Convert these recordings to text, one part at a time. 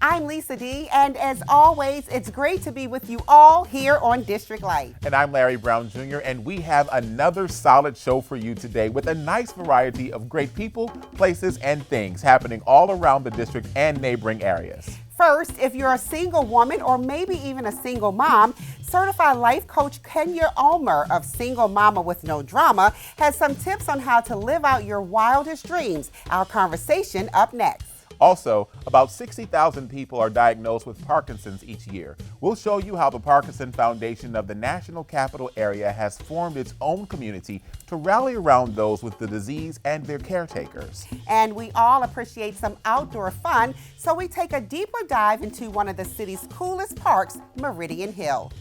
I'm Lisa D, and as always, it's great to be with you all here on District Life. And I'm Larry Brown Jr., and we have another solid show for you today with a nice variety of great people, places, and things happening all around the district and neighboring areas. First, if you're a single woman or maybe even a single mom, certified life coach Kenya Ulmer of Single Mama with No Drama has some tips on how to live out your wildest dreams. Our conversation up next. Also, about 60,000 people are diagnosed with Parkinson's each year. We'll show you how the Parkinson Foundation of the National Capital Area has formed its own community to rally around those with the disease and their caretakers. And we all appreciate some outdoor fun, so we take a deeper dive into one of the city's coolest parks, Meridian Hill.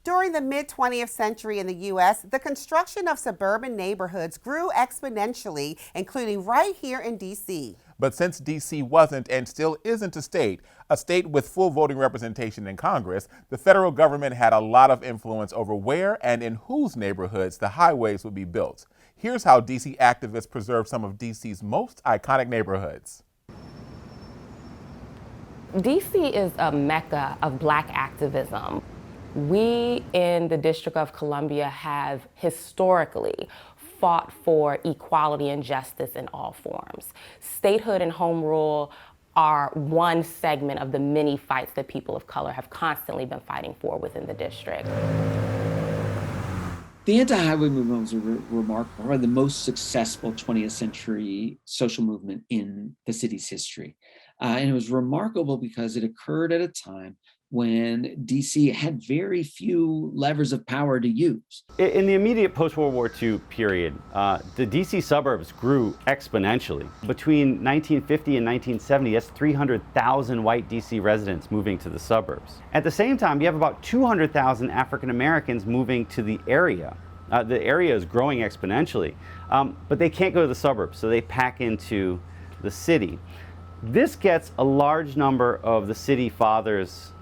During the mid-20th century in the U.S., the construction of suburban neighborhoods grew exponentially, including right here in D.C. But since D.C. wasn't and still isn't a state with full voting representation in Congress, the federal government had a lot of influence over where and in whose neighborhoods the highways would be built. Here's how D.C. activists preserve some of D.C.'s most iconic neighborhoods. D.C. is a mecca of Black activism. We in the District of Columbia have historically fought for equality and justice in all forms. Statehood and home rule are one segment of the many fights that people of color have constantly been fighting for within the district. The anti-highway movement was remarkable, probably the most successful 20th century social movement in the city's history. And it was remarkable because it occurred at a time when DC had very few levers of power to use. In the immediate post-World War II period, the DC suburbs grew exponentially. Between 1950 and 1970, that's 300,000 white DC residents moving to the suburbs. At the same time, you have about 200,000 African Americans moving to the area. The area is growing exponentially, but they can't go to the suburbs, so they pack into the city. This gets a large number of the city fathers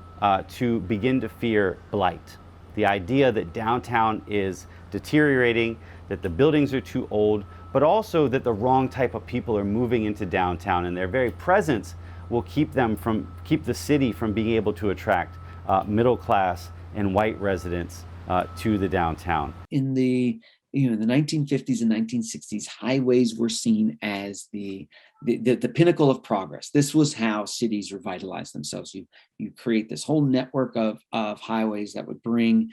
to begin to fear blight. The idea that downtown is deteriorating, that the buildings are too old, but also that the wrong type of people are moving into downtown, and their very presence will keep the city from being able to attract middle class and white residents to the downtown. In the 1950s and 1960s, highways were seen as the pinnacle of progress. This was how cities revitalized themselves. You create this whole network of highways that would bring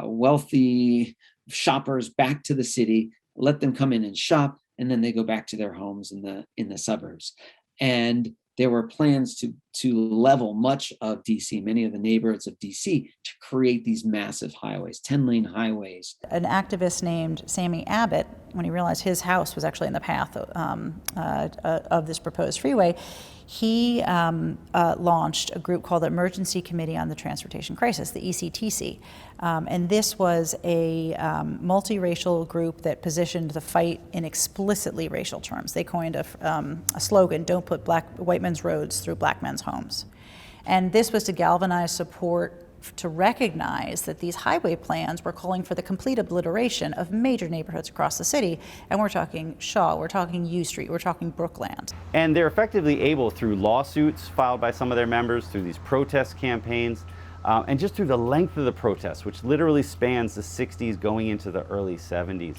wealthy shoppers back to the city, let them come in and shop, and then they go back to their homes in the suburbs. And there were plans to level much of DC, many of the neighborhoods of DC, to create these massive highways, 10-lane highways. An activist named Sammy Abbott, when he realized his house was actually in the path of this proposed freeway, he launched a group called the Emergency Committee on the Transportation Crisis, the ECTC. And this was a multiracial group that positioned the fight in explicitly racial terms. They coined a slogan, "Don't put white men's roads through black men's homes." And this was to galvanize support to recognize that these highway plans were calling for the complete obliteration of major neighborhoods across the city. And we're talking Shaw, we're talking U Street, we're talking Brookland. And they're effectively able, through lawsuits filed by some of their members, through these protest campaigns, and just through the length of the protests, which literally spans the 60s going into the early 70s,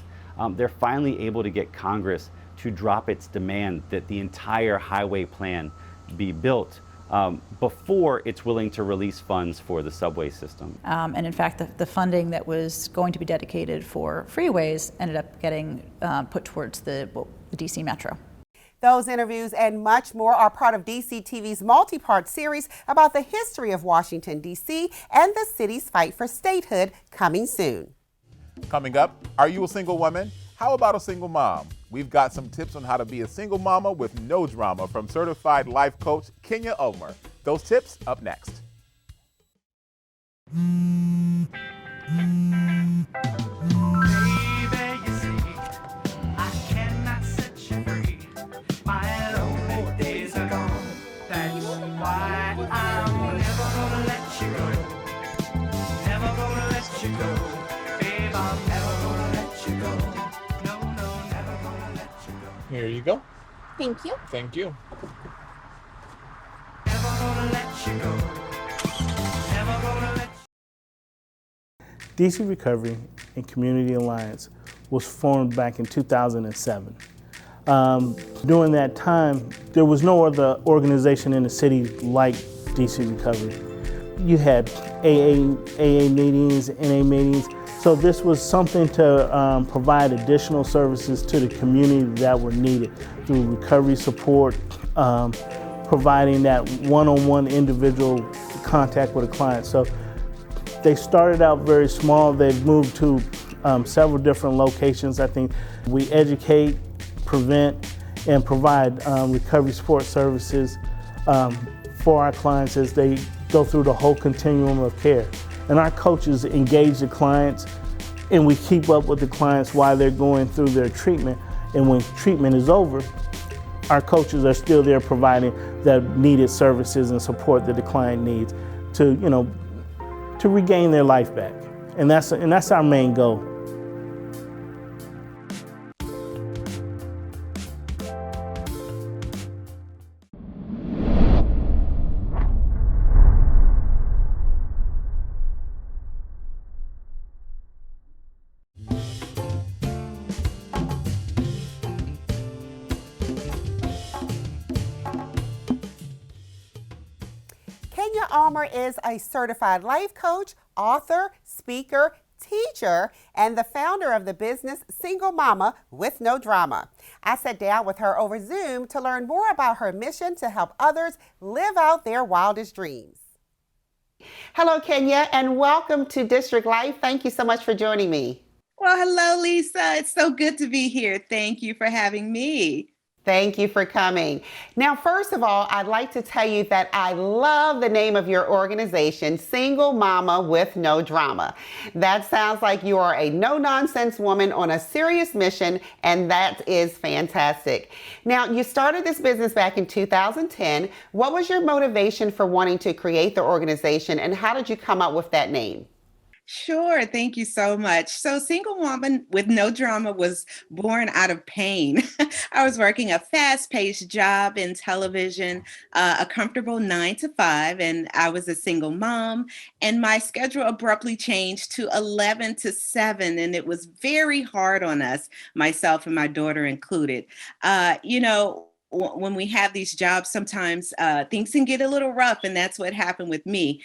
they're finally able to get Congress to drop its demand that the entire highway plan be built before it's willing to release funds for the subway system. And in fact, the funding that was going to be dedicated for freeways ended up getting put towards the DC Metro. Those interviews and much more are part of DC TV's multi-part series about the history of Washington, D.C. and the city's fight for statehood, coming soon. Coming up, are you a single woman? How about a single mom? We've got some tips on how to be a single mama with no drama from certified life coach Kenya Ulmer. Those tips up next. Here you go. Thank you. Thank you. you go. Never gonna let DC Recovery and Community Alliance was formed back in 2007. During that time, there was no other organization in the city like DC Recovery. You had AA meetings, NA meetings, so this was something to provide additional services to the community that were needed through recovery support, providing that one-on-one individual contact with a client. So they started out very small. They've moved to several different locations. I think we educate, prevent, and provide recovery support services for our clients as they go through the whole continuum of care. And our coaches engage the clients, and we keep up with the clients while they're going through their treatment. And when treatment is over, our coaches are still there providing the needed services and support that the client needs to, to regain their life back. And that's our main goal. Kenya Almer is a certified life coach, author, speaker, teacher, and the founder of the business Single Mama with No Drama. I sat down with her over Zoom to learn more about her mission to help others live out their wildest dreams. Hello, Kenya, and welcome to District Life. Thank you so much for joining me. Well, hello, Lisa. It's so good to be here. Thank you for having me. Thank you for coming. Now, first of all, I'd like to tell you that I love the name of your organization, Single Mama with No Drama. That sounds like you are a no-nonsense woman on a serious mission, and that is fantastic. Now, you started this business back in 2010. What was your motivation for wanting to create the organization, and how did you come up with that name? Sure. Thank you so much. So Single Woman with No Drama was born out of pain. I was working a fast-paced job in television, a comfortable 9 to 5, and I was a single mom, and my schedule abruptly changed to 11 to 7, and it was very hard on us, myself and my daughter included. When we have these jobs, sometimes things can get a little rough, and that's what happened with me.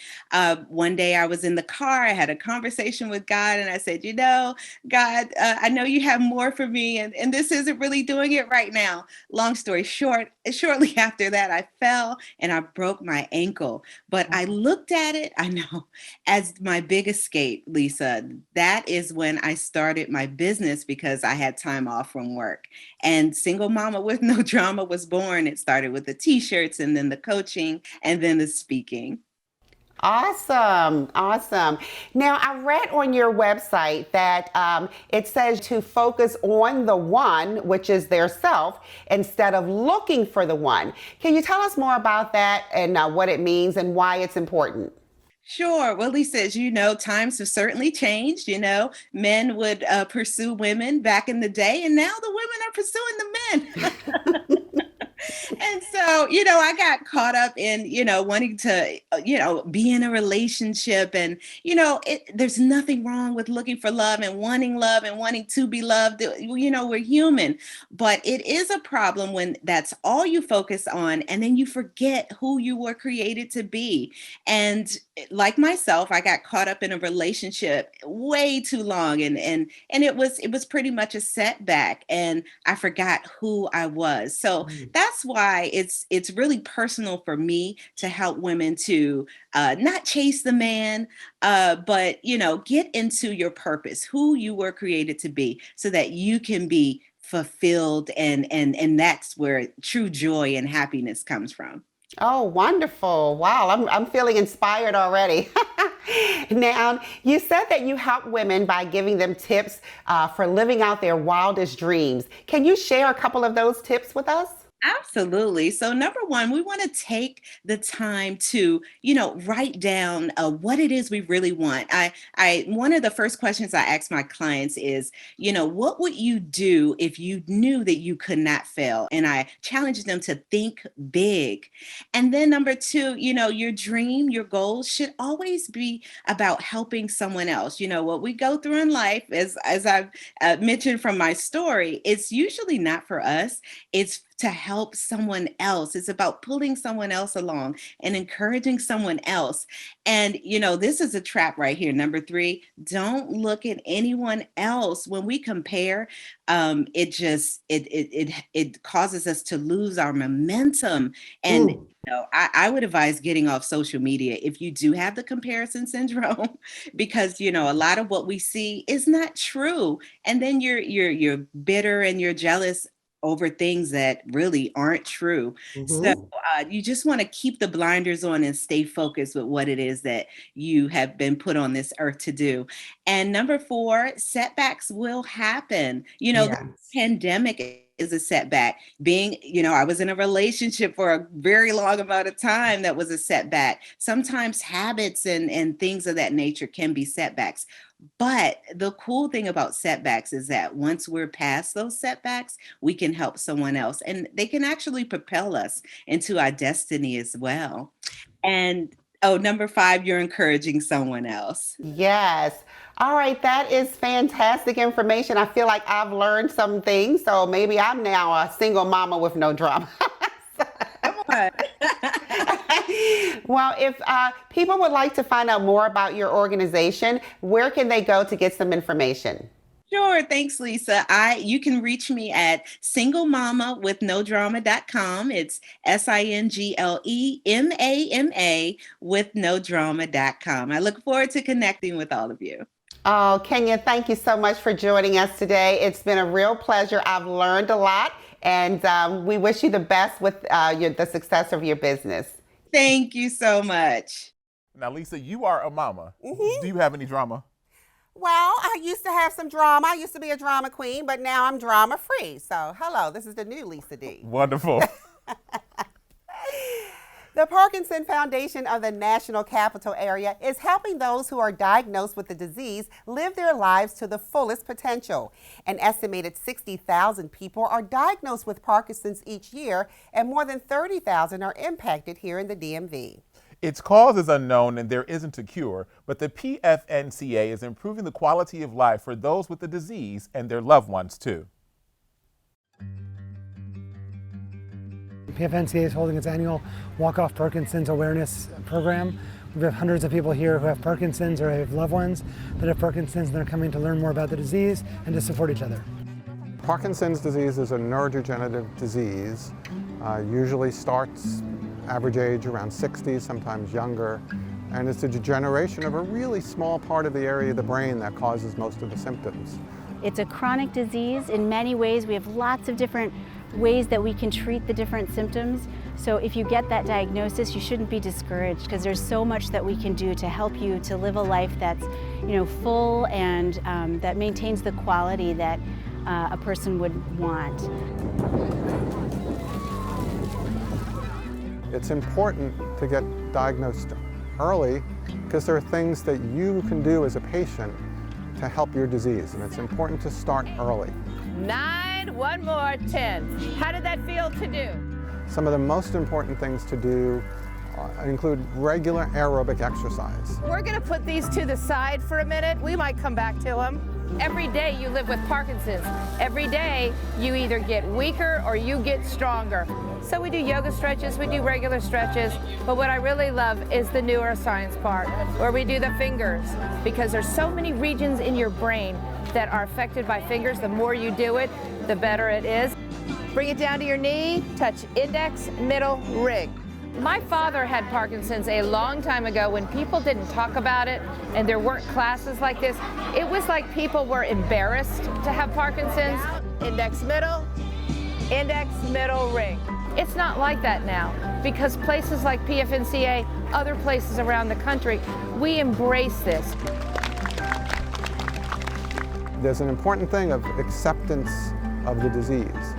One day I was in the car, I had a conversation with God, and I said, God, I know you have more for me, and this isn't really doing it right now. Long story short, shortly after that, I fell and I broke my ankle. But I looked at it, I know, as my big escape, Lisa. That is when I started my business because I had time off from work. And Single Mama with No Drama was born. It started with the t-shirts and then the coaching and then the speaking. Awesome. Awesome. Now, I read on your website that it says to focus on the one, which is their self, instead of looking for the one. Can you tell us more about that and what it means and why it's important? Sure. Well, Lisa, as you know, times have certainly changed. Men would pursue women back in the day, and now the women are pursuing the men. And so, I got caught up in, wanting to, be in a relationship. And, there's nothing wrong with looking for love and wanting to be loved. We're human. But it is a problem when that's all you focus on, and then you forget who you were created to be. And like myself, I got caught up in a relationship way too long, and it was pretty much a setback, and I forgot who I was. So that's why it's really personal for me to help women to not chase the man, but get into your purpose, who you were created to be, so that you can be fulfilled, and that's where true joy and happiness comes from. Oh, wonderful. Wow, I'm feeling inspired already. Now, you said that you help women by giving them tips for living out their wildest dreams. Can you share a couple of those tips with us? Absolutely. So number one, we want to take the time to, write down what it is we really want. One of the first questions I ask my clients is, what would you do if you knew that you could not fail? And I challenge them to think big. And then number two, your dream, your goals should always be about helping someone else. What we go through in life, as I've mentioned from my story, it's usually not for us. It's to help someone else. It's about pulling someone else along and encouraging someone else. And, this is a trap right here. Number three, don't look at anyone else. When we compare, it causes us to lose our momentum. And I would advise getting off social media if you do have the comparison syndrome, because a lot of what we see is not true, and then you're bitter and you're jealous over things that really aren't true. So you just want to keep the blinders on and stay focused with what it is that you have been put on this earth to do. And number four, setbacks will happen. The pandemic is a setback. I was in a relationship for a very long amount of time that was a setback. Sometimes habits and things of that nature can be setbacks. But the cool thing about setbacks is that once we're past those setbacks, we can help someone else, and they can actually propel us into our destiny as well. And number five, you're encouraging someone else. Yes. All right, that is fantastic information. I feel like I've learned some things, so maybe I'm now a single mama with no drama. Come on. Well, if people would like to find out more about your organization, where can they go to get some information? Sure. Thanks, Lisa. You can reach me at singlemamawithnodrama.com. It's SINGLEMAMA withnodrama.com. I look forward to connecting with all of you. Oh, Kenya, thank you so much for joining us today. It's been a real pleasure. I've learned a lot, and we wish you the best with the success of your business. Thank you so much. Now, Lisa, you are a mama. Do you have any drama? Well, I used to have some drama. I used to be a drama queen, but now I'm drama free. So, hello, this is the new Lisa D. Wonderful. The Parkinson Foundation of the National Capital Area is helping those who are diagnosed with the disease live their lives to the fullest potential. An estimated 60,000 people are diagnosed with Parkinson's each year, and more than 30,000 are impacted here in the DMV. Its cause is unknown and there isn't a cure, but the PFNCA is improving the quality of life for those with the disease and their loved ones too. PFNCA is holding its annual Walk Off Parkinson's Awareness Program. We have hundreds of people here who have Parkinson's or have loved ones that have Parkinson's, and they're coming to learn more about the disease and to support each other. Parkinson's disease is a neurodegenerative disease. Usually starts average age around 60, sometimes younger, and it's a degeneration of a really small part of the area of the brain that causes most of the symptoms. It's a chronic disease. In many ways, we have lots of different ways that we can treat the different symptoms. So if you get that diagnosis, you shouldn't be discouraged, because there's so much that we can do to help you to live a life that's, full and that maintains the quality that a person would want. It's important to get diagnosed early because there are things that you can do as a patient to help your disease, and it's important to start early. 9, one more, 10. How did that feel to do? Some of the most important things to do include regular aerobic exercise. We're going to put these to the side for a minute. We might come back to them. Every day you live with Parkinson's. Every day you either get weaker or you get stronger. So we do yoga stretches, we do regular stretches, but what I really love is the neuroscience part, where we do the fingers, because there's so many regions in your brain that are affected by fingers. The more you do it, the better it is. Bring it down to your knee, touch index, middle, ring. My father had Parkinson's a long time ago when people didn't talk about it and there weren't classes like this. It was like people were embarrassed to have Parkinson's. Index, middle, ring. It's not like that now, because places like PFNCA, other places around the country, we embrace this. There's an important thing of acceptance of the disease.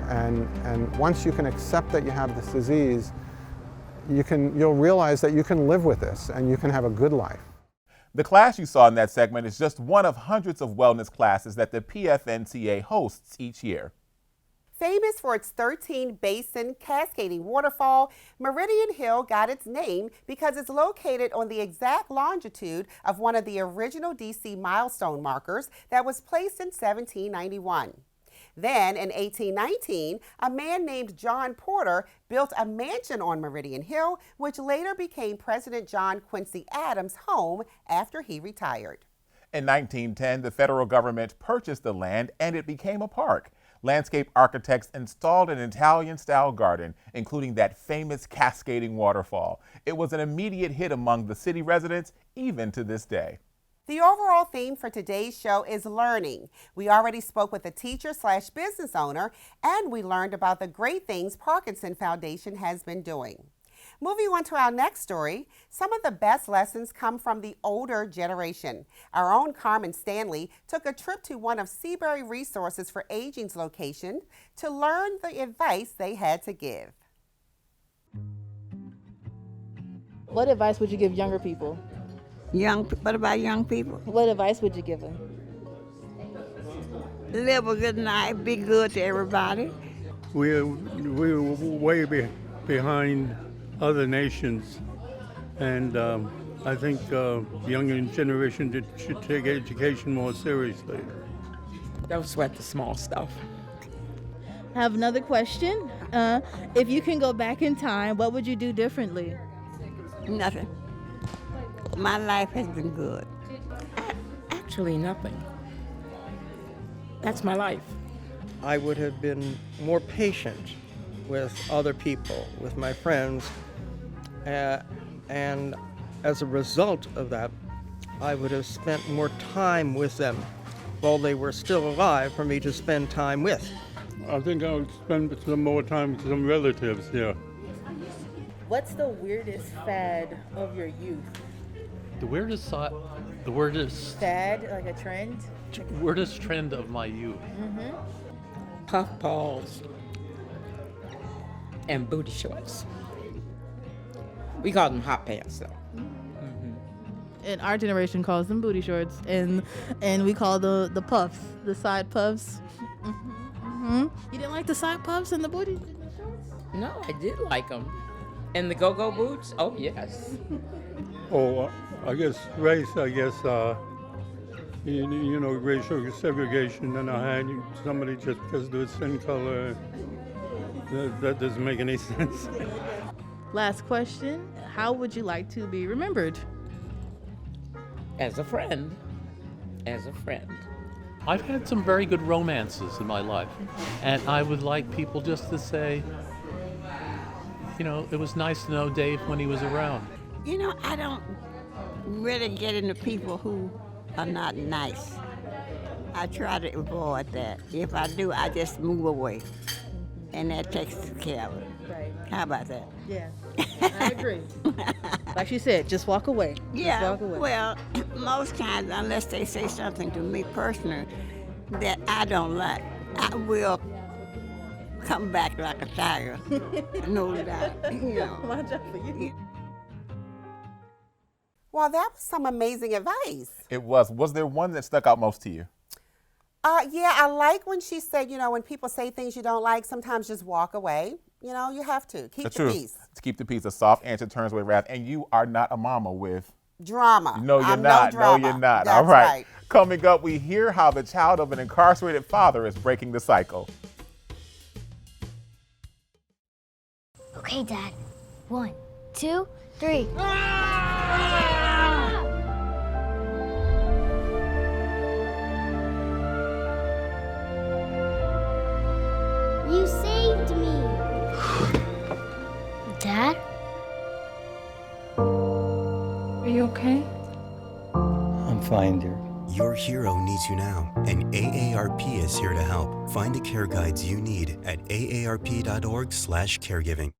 And once you can accept that you have this disease, you'll realize that you can live with this and you can have a good life. The class you saw in that segment is just one of hundreds of wellness classes that the PFNCA hosts each year. Famous for its 13-basin cascading waterfall, Meridian Hill got its name because it's located on the exact longitude of one of the original DC milestone markers that was placed in 1791. Then, in 1819, a man named John Porter built a mansion on Meridian Hill, which later became President John Quincy Adams' home after he retired. In 1910, the federal government purchased the land and it became a park. Landscape architects installed an Italian-style garden, including that famous cascading waterfall. It was an immediate hit among the city residents, even to this day. The overall theme for today's show is learning. We already spoke with a teacher/business owner, and we learned about the great things Parkinson Foundation has been doing. Moving on to our next story, some of the best lessons come from the older generation. Our own Carmen Stanley took a trip to one of Seabury Resources for Aging's location to learn the advice they had to give. What advice would you give younger people? What about young people? What advice would you give them? Live a good life, be good to everybody. We're way behind other nations, and I think the younger generation should take education more seriously. Don't sweat the small stuff. I have another question. If you can go back in time, what would you do differently? Nothing. My life has been good. Actually, nothing. That's my life. I would have been more patient with other people, with my friends, and as a result of that, I would have spent more time with them while they were still alive for me to spend time with. I think I would spend some more time with some relatives here. What's the weirdest fad of your youth? The weirdest fad, like a trend? Weirdest trend of my youth. Puffballs and booty shorts. We call them hot pants, though. And our generation calls them booty shorts, and we call the puffs, the side puffs. You didn't like the side puffs and the booty shorts? No, I did like them. And the go-go boots? Oh, yes. Oh, I guess race, you know, racial segregation, and I had somebody just because of their skin color. That doesn't make any sense. Last question, how would you like to be remembered? As a friend. As a friend. I've had some very good romances in my life, and I would like people just to say, you know, it was nice to know Dave when he was around. You know, I don't really get into people who are not nice. I try to avoid that. If I do, I just move away, and that takes care of it. Right. How about that? Yeah, I agree. Like she said, just walk away. Yeah, just walk away. Well, most times, unless they say something to me personally that I don't like, I will come back like a tiger. No doubt. You know. Watch out for you. Well, that was some amazing advice. It was. Was there one that stuck out most to you? Yeah, I like when she said, you know, when people say things you don't like, sometimes just walk away. You know, you have to. Keep the peace. To keep the peace. A soft answer turns away wrath. And you are not a mama with drama. No, you're not. No, you're not. That's all right. right. Coming up, we hear how the child of an incarcerated father is breaking the cycle. Okay, Dad. 1, 2, 3. You saved me. Dad? Are you okay? I'm fine, dear. Your hero needs you now, and AARP is here to help. Find the care guides you need at aarp.org/caregiving.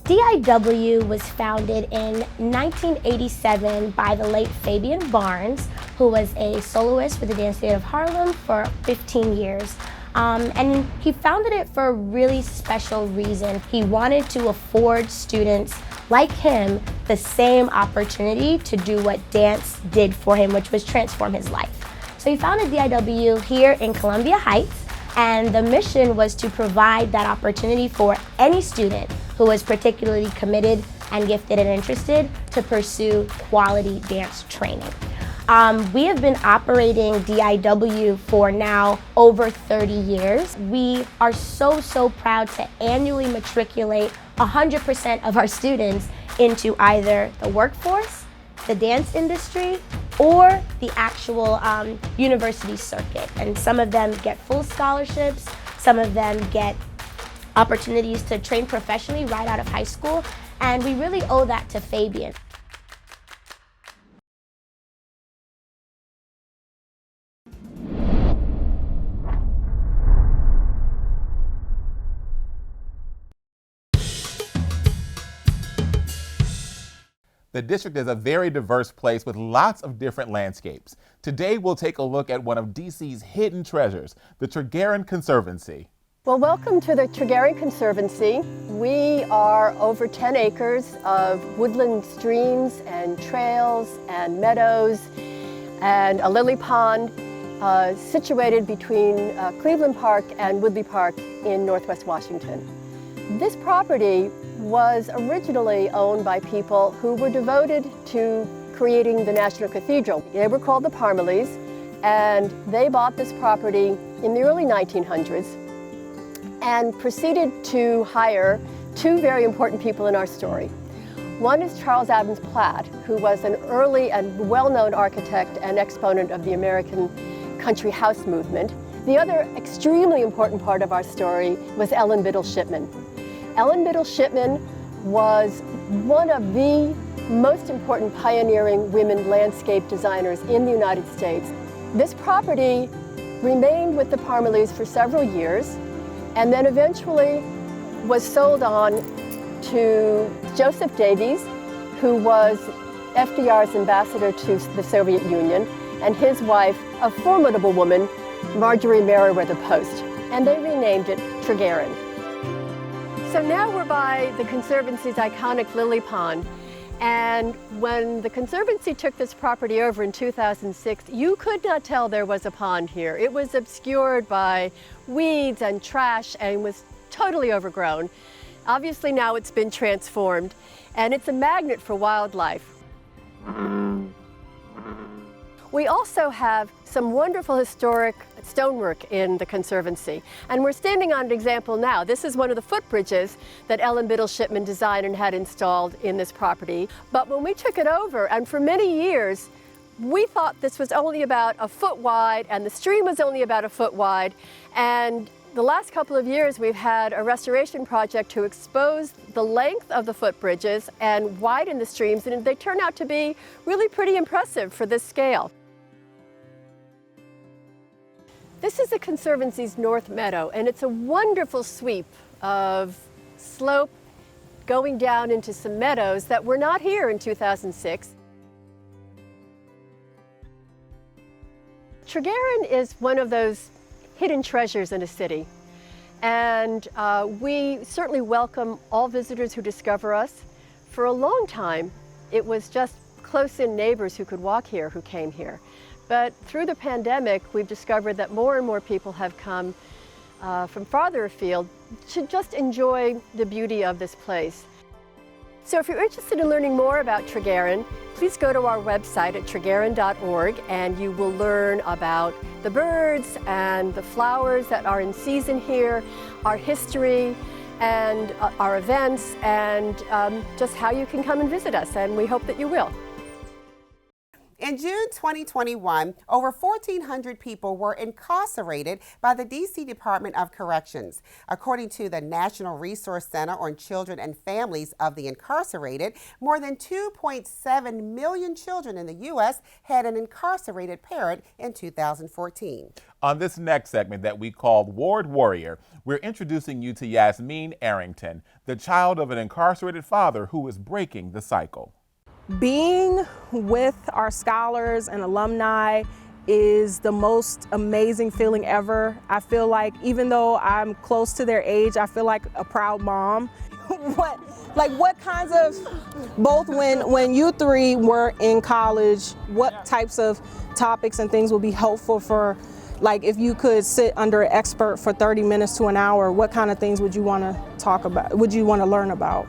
DIW was founded in 1987 by the late Fabian Barnes, who was a soloist for the Dance Theater of Harlem for 15 years. And he founded it for a really special reason. He wanted to afford students like him the same opportunity to do what dance did for him, which was transform his life. So he founded DIW here in Columbia Heights, and the mission was to provide that opportunity for any student who was particularly committed and gifted and interested to pursue quality dance training. We have been operating DIW for now over 30 years. We are so proud to annually matriculate 100% of our students into either the workforce, the dance industry, or the actual university circuit. And some of them get full scholarships, some of them get opportunities to train professionally right out of high school, and we really owe that to Fabian. The district is a very diverse place with lots of different landscapes. Today we'll take a look at one of DC's hidden treasures, the Tregaron Conservancy. Well, welcome to the Tregaron Conservancy. We are over 10 acres of woodland streams and trails and meadows and a lily pond situated between Cleveland Park and Woodley Park in Northwest Washington. This property was originally owned by people who were devoted to creating the National Cathedral. They were called the Parmalees, and they bought this property in the early 1900s and proceeded to hire two very important people in our story. One is Charles Adams Platt, who was an early and well-known architect and exponent of the American country house movement. The other extremely important part of our story was Ellen Biddle Shipman. Ellen Biddle Shipman was one of the most important pioneering women landscape designers in the United States. This property remained with the Parmalees for several years and then eventually was sold on to Joseph Davies, who was FDR's ambassador to the Soviet Union, and his wife, a formidable woman, Marjorie Merriweather Post, and they renamed it Tregaron. So now we're by the Conservancy's iconic lily pond, and when the Conservancy took this property over in 2006, you could not tell there was a pond here. It was obscured by weeds and trash and was totally overgrown. Obviously now it's been transformed, and it's a magnet for wildlife. We also have some wonderful historic stonework in the Conservancy, and we're standing on an example now. This is one of the footbridges that Ellen Biddle Shipman designed and had installed in this property. But when we took it over, and for many years, we thought this was only about a foot wide, and the stream was only about a foot wide, and the last couple of years we've had a restoration project to expose the length of the footbridges and widen the streams, and they turn out to be really pretty impressive for this scale. This is the Conservancy's North Meadow, and it's a wonderful sweep of slope going down into some meadows that were not here in 2006. Tregaron is one of those hidden treasures in a city, and we certainly welcome all visitors who discover us. For a long time, it was just close-in neighbors who could walk here who came here. But through the pandemic, we've discovered that more and more people have come from farther afield to just enjoy the beauty of this place. So if you're interested in learning more about Tregaron, please go to our website at tregaron.org, and you will learn about the birds and the flowers that are in season here, our history, and our events, and just how you can come and visit us, and we hope that you will. In June 2021, over 1,400 people were incarcerated by the D.C. Department of Corrections. According to the National Resource Center on Children and Families of the Incarcerated, more than 2.7 million children in the U.S. had an incarcerated parent in 2014. On this next segment that we called Ward Warrior, we're introducing you to Yasmin Arrington, the child of an incarcerated father who is breaking the cycle. Being with our scholars and alumni is the most amazing feeling ever. I feel like even though I'm close to their age, I feel like a proud mom. What kinds of, both when you three were in college, what types of topics and things would be helpful for, like if you could sit under an expert for 30 minutes to an hour, what kind of things would you want to talk about, would you want to learn about?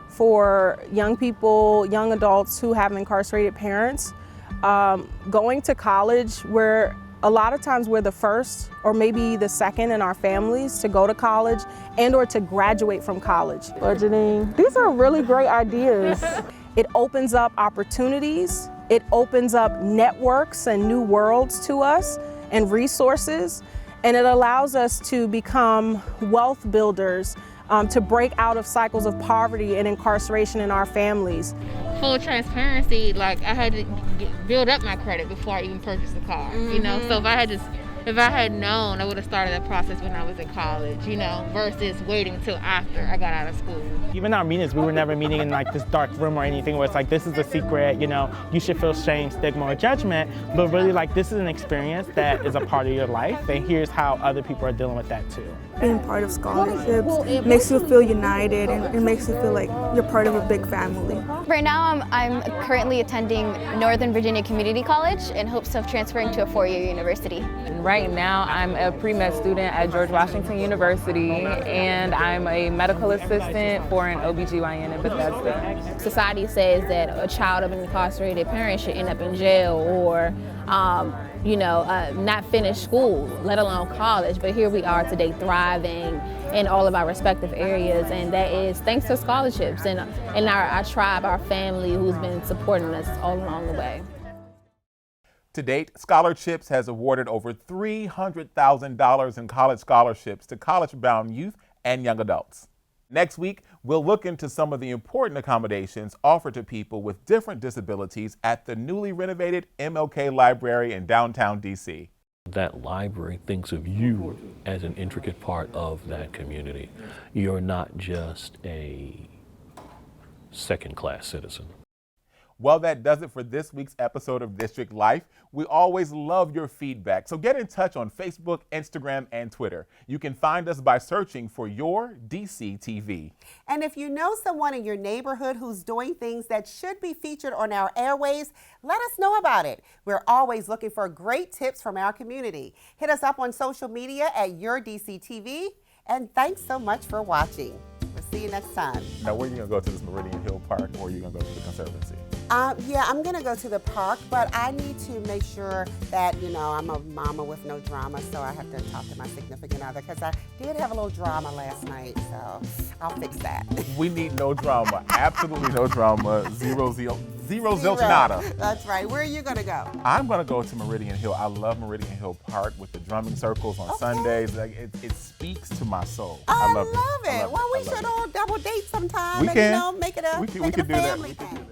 For young people, young adults who have incarcerated parents, going to college, where a lot of times we're the first or maybe the second in our families to go to college and or to graduate from college. Budgeting, these are really great ideas. It opens up opportunities, it opens up networks and new worlds to us and resources, and it allows us to become wealth builders, to break out of cycles of poverty and incarceration in our families. Full transparency, like I had to build up my credit before I even purchased the car, you know? So if I had known, I would have started that process when I was in college, you know, versus waiting till after I got out of school. Even our meetings, we were never meeting in like this dark room or anything where it's like, this is a secret, you know, you should feel shame, stigma, or judgment, but really like this is an experience that is a part of your life, and here's how other people are dealing with that too. Being part of scholarships makes you feel united, and it makes you feel like you're part of a big family. Right now I'm currently attending Northern Virginia Community College in hopes of transferring to a four-year university. Right now I'm a pre-med student at George Washington University, and I'm a medical assistant for an OBGYN in Bethesda. Society says that a child of an incarcerated parent should end up in jail or not finish school, let alone college. But here we are today thriving in all of our respective areas, and that is thanks to scholarships and our tribe, our family who's been supporting us all along the way. To date, Scholarships has awarded over $300,000 in college scholarships to college-bound youth and young adults. Next week, we'll look into some of the important accommodations offered to people with different disabilities at the newly renovated MLK Library in downtown D.C. That library thinks of you as an intricate part of that community. You're not just a second-class citizen. Well, that does it for this week's episode of District Life. We always love your feedback, so get in touch on Facebook, Instagram, and Twitter. You can find us by searching for Your DC TV. And if you know someone in your neighborhood who's doing things that should be featured on our airways, let us know about it. We're always looking for great tips from our community. Hit us up on social media at Your DC TV, and thanks so much for watching. We'll see you next time. Now, where are you going to go to this Meridian Hill Park, or are you going to go to the Conservancy? Yeah, I'm going to go to the park, but I need to make sure that, I'm a mama with no drama, so I have to talk to my significant other, because I did have a little drama last night, so I'll fix that. We need no drama. Absolutely no drama. Zero zilch nada. That's right. Where are you going to go? I'm going to go to Meridian Hill. I love Meridian Hill Park with the drumming circles on Sundays. Like, it speaks to my soul. I love it. Well, we should all double date sometime. We can. Make it a family thing.